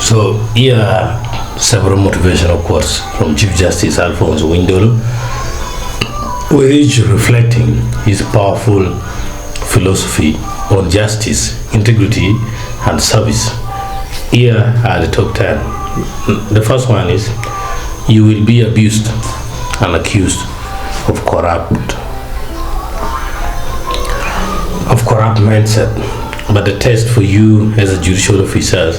So here are several motivational quotes from Chief Justice Alphonse Dollo, with each reflecting his powerful philosophy on justice, integrity, and service. Here are the top 10. The first one is, you will be abused and accused of corrupt mindset, but the test for you as a judicial officer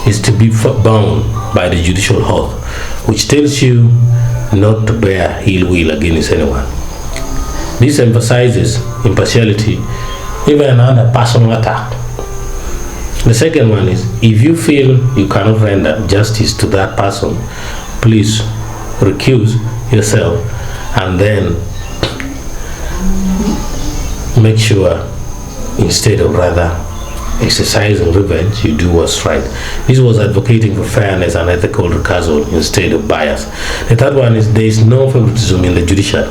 is to be bound by the judicial oath, which tells you not to bear ill will against anyone. This emphasizes impartiality even under personal attack. The second one is, if you feel you cannot render justice to that person, please recuse yourself and then make sure, instead of rather exercising revenge, you do what's right. This was advocating for fairness and ethical recusal instead of bias. The third one is, there is no favoritism in the judiciary.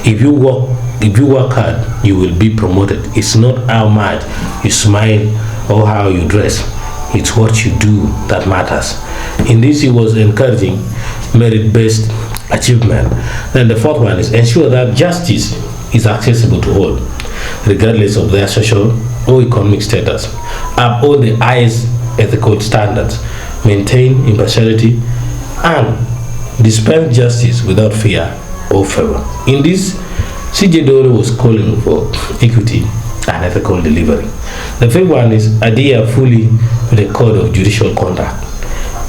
If you work hard, you will be promoted. It's not how much you smile or how you dress. It's what you do that matters. In this, he was encouraging merit-based achievement. Then the fourth one is, ensure that justice is accessible to all, regardless of their social or economic status. Uphold the highest ethical standards, maintain impartiality, and dispense justice without fear or favor. In this, CJ Dollo was calling for equity and ethical delivery. The fifth one is, adhere fully to the code of judicial conduct.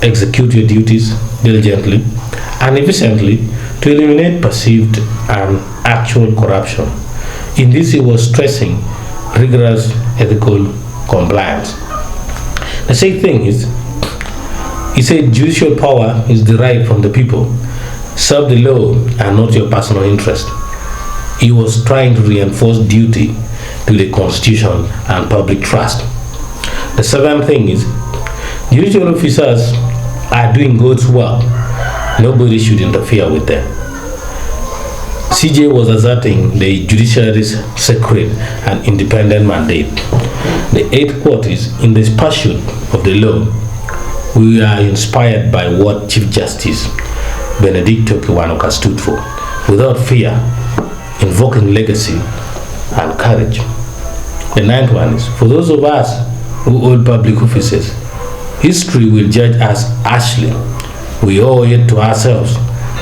Execute your duties diligently and efficiently to eliminate perceived and actual corruption. In this, he was stressing rigorous ethical compliance. The sixth thing is, he said judicial power is derived from the people. Serve the law and not your personal interest. He was trying to reinforce duty to the Constitution and public trust. The seventh thing is, judicial officers are doing God's work. Nobody should interfere with them. CJ was asserting the judiciary's sacred and independent mandate. The eighth quote is, in the pursuit of the law, we are inspired by what Chief Justice Benedicto Kiwanuka stood for, without fear, invoking legacy and courage. The ninth one is, for those of us who hold public offices, history will judge us harshly. We owe it to ourselves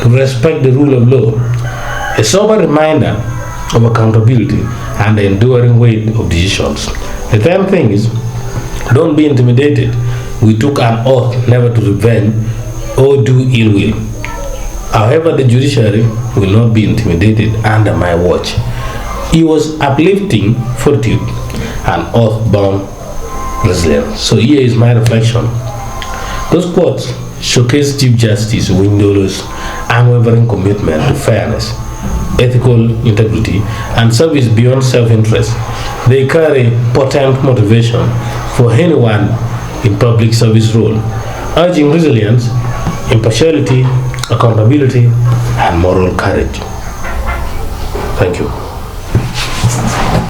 to respect the rule of law, a sober reminder of accountability and the enduring weight of decisions. The tenth thing is, don't be intimidated. We took an oath never to revenge or do ill will. However, the judiciary will not be intimidated under my watch. He was uplifting fortitude and oath-bound resilience. So here is my reflection. Those quotes showcase Chief Justice Dollo's unwavering commitment to fairness, ethical integrity, and service beyond self-interest. They carry potent motivation for anyone in public service role, urging resilience, impartiality, accountability, and moral courage. Thank you.